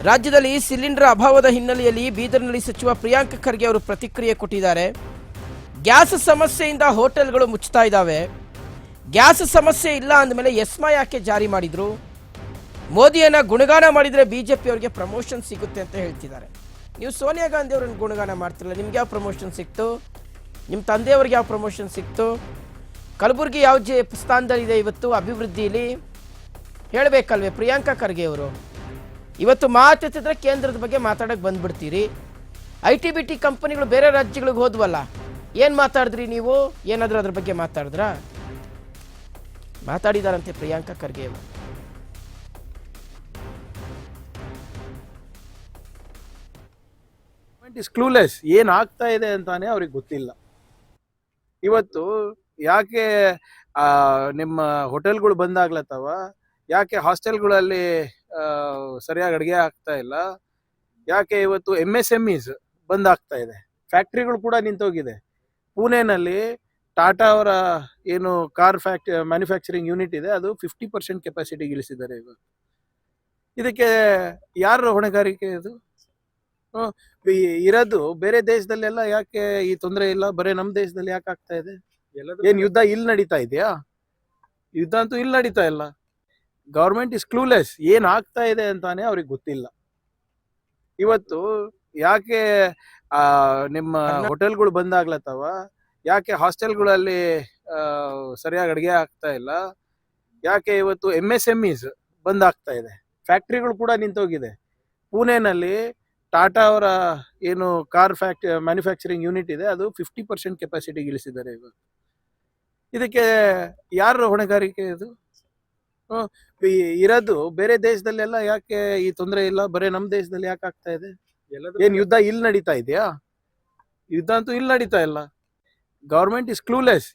ರಾಜ್ಯದಲ್ಲಿ ಸಿಲಿಂಡರ್ ಅಭಾವದ ಹಿನ್ನೆಲೆಯಲ್ಲಿ ಬೀದರ್ನಲ್ಲಿ ಸಚಿವ ಪ್ರಿಯಾಂಕ್ ಖರ್ಗೆ ಅವರು ಪ್ರತಿಕ್ರಿಯೆ ಕೊಟ್ಟಿದ್ದಾರೆ. ಗ್ಯಾಸ್ ಸಮಸ್ಯೆಯಿಂದ ಹೋಟೆಲ್ಗಳು ಮುಚ್ಚುತ್ತಾ ಇದ್ದಾವೆ. ಗ್ಯಾಸ್ ಸಮಸ್ಯೆ ಇಲ್ಲ ಅಂದಮೇಲೆ ಎಸ್ಮಾ ಯಾಕೆ ಜಾರಿ ಮಾಡಿದ್ರು? ಮೋದಿಯನ್ನ ಗುಣಗಾನ ಮಾಡಿದ್ರೆ ಬಿಜೆಪಿ ಅವರಿಗೆ ಪ್ರಮೋಷನ್ ಸಿಗುತ್ತೆ ಅಂತ ಹೇಳ್ತಿದ್ದಾರೆ. ನೀವು ಸೋನಿಯಾ ಗಾಂಧಿ ಅವರನ್ನು ಗುಣಗಾನ ಮಾಡ್ತಿರಲ್ಲ, ನಿಮ್ಗೆ ಯಾವ ಪ್ರಮೋಷನ್ ಸಿಕ್ತು? ನಿಮ್ಮ ತಂದೆಯವ್ರಿಗೆ ಯಾವ ಪ್ರಮೋಷನ್ ಸಿಕ್ತು? ಕಲಬುರಗಿ ಯಾವ ಸ್ಥಾನದಲ್ಲಿದೆ ಇವತ್ತು ಅಭಿವೃದ್ಧಿಯಲ್ಲಿ ಹೇಳಬೇಕಲ್ವೇ ಪ್ರಿಯಾಂಕಾ ಖರ್ಗೆ ಅವರು? ಇವತ್ತು ಮಾತೆತ್ತಿದ್ರೆ ಕೇಂದ್ರದ ಬಗ್ಗೆ ಮಾತಾಡಕ್ಕೆ ಬಂದ್ಬಿಡ್ತೀರಿ. ITBT ಕಂಪನಿಗಳು ಬೇರೆ ರಾಜ್ಯಗಳಿಗೆ ಹೋದ್ವಲ್ಲ, ಏನು ಮಾತಾಡಿದ್ರಿ ನೀವು? ಏನಾದರೂ ಅದ್ರ ಬಗ್ಗೆ ಮಾತಾಡಿದ್ರಾ? ಮಾತಾಡಿದಾರಂತೆ ಪ್ರಿಯಾಂಕಾ ಖರ್ಗೆ ಅವರು. Is clueless. ಏನಾಗ್ತಾ ಇದೆ ಅಂತಾನೆ ಅವ್ರಿಗೆ ಗೊತ್ತಿಲ್ಲ. ಇವತ್ತು ಯಾಕೆ ನಿಮ್ಮ ಹೋಟೆಲ್ಗಳು ಬಂದಾಗ್ಲತ್ತವ, ಯಾಕೆ ಹಾಸ್ಟೆಲ್ಗಳಲ್ಲಿ ಸರಿಯಾಗಿ ಅಡುಗೆ ಆಗ್ತಾ ಇಲ್ಲ, ಯಾಕೆ ಇವತ್ತು MSMEs ಬಂದಾಗ್ತಾ ಇದೆ, ಫ್ಯಾಕ್ಟ್ರಿಗಳು ಕೂಡ ನಿಂತೋಗಿದೆ. ಪುಣೆನಲ್ಲಿ ಟಾಟಾ ಅವರ ಏನು ಕಾರ್ ಮ್ಯಾನುಫ್ಯಾಕ್ಚರಿಂಗ್ ಯೂನಿಟ್ ಇದೆ, ಅದು 50% ಕೆಪಾಸಿಟಿಗೆ ಇಳಿಸಿದ್ದಾರೆ. ಇವಾಗ ಇದಕ್ಕೆ ಯಾರ ಹೊಣೆಗಾರಿಕೆ ಇದು? ಇರೋದು ಬೇರೆ ದೇಶದಲ್ಲೆಲ್ಲ ಯಾಕೆ ಈ ತೊಂದರೆ ಇಲ್ಲ, ಬರೀ ನಮ್ಮ ದೇಶದಲ್ಲಿ ಯಾಕೆ ಆಗ್ತಾ ಇದೆ? ಏನ್ ಯುದ್ಧ ಇಲ್ಲಿ ನಡೀತಾ ಇದೆಯಾ? ಯುದ್ಧ ಅಂತೂ ಇಲ್ಲಿ ನಡೀತಾ ಇಲ್ಲ. Government is clueless. ಏನ್ ಆಗ್ತಾ ಇದೆ ಅಂತಾನೆ ಅವ್ರಿಗೆ ಗೊತ್ತಿಲ್ಲ. ಇವತ್ತು ಯಾಕೆ ನಿಮ್ಮ ಹೋಟೆಲ್ಗಳು ಬಂದಾಗ್ಲತ್ತವ, ಯಾಕೆ ಹಾಸ್ಟೆಲ್ಗಳಲ್ಲಿ ಸರಿಯಾಗಿ ಅಡುಗೆ ಆಗ್ತಾ ಇಲ್ಲ, ಯಾಕೆ ಇವತ್ತು MSMEs ಬಂದಾಗ್ತಾ ಇದೆ, ಫ್ಯಾಕ್ಟ್ರಿಗಳು ಕೂಡ ನಿಂತೋಗಿದೆ. ಪುಣೆನಲ್ಲಿ ಟಾಟಾ ಅವರ ಏನು ಕಾರ್ ಮ್ಯಾನುಫ್ಯಾಕ್ಚರಿಂಗ್ ಯೂನಿಟ್ ಇದೆ, ಅದು 50% ಕೆಪಾಸಿಟಿಗೆ ಇಳಿಸಿದ್ದಾರೆ. ಇವಾಗ ಇದಕ್ಕೆ ಯಾರ ಹೊಣೆಗಾರಿಕೆ ಇದು? ಇರೋದು ಬೇರೆ ದೇಶದಲ್ಲೆಲ್ಲ ಯಾಕೆ ಈ ತೊಂದರೆ ಇಲ್ಲ, ಬರೀ ನಮ್ಮ ದೇಶದಲ್ಲಿ ಯಾಕೆ ಆಗ್ತಾ ಇದೆ? ಏನ್ ಯುದ್ಧ ಇಲ್ಲಿ ನಡೀತಾ ಇದೆಯಾ? ಯುದ್ಧ ಅಂತೂ ಇಲ್ಲಿ ನಡೀತಾ ಇಲ್ಲ. Government is clueless.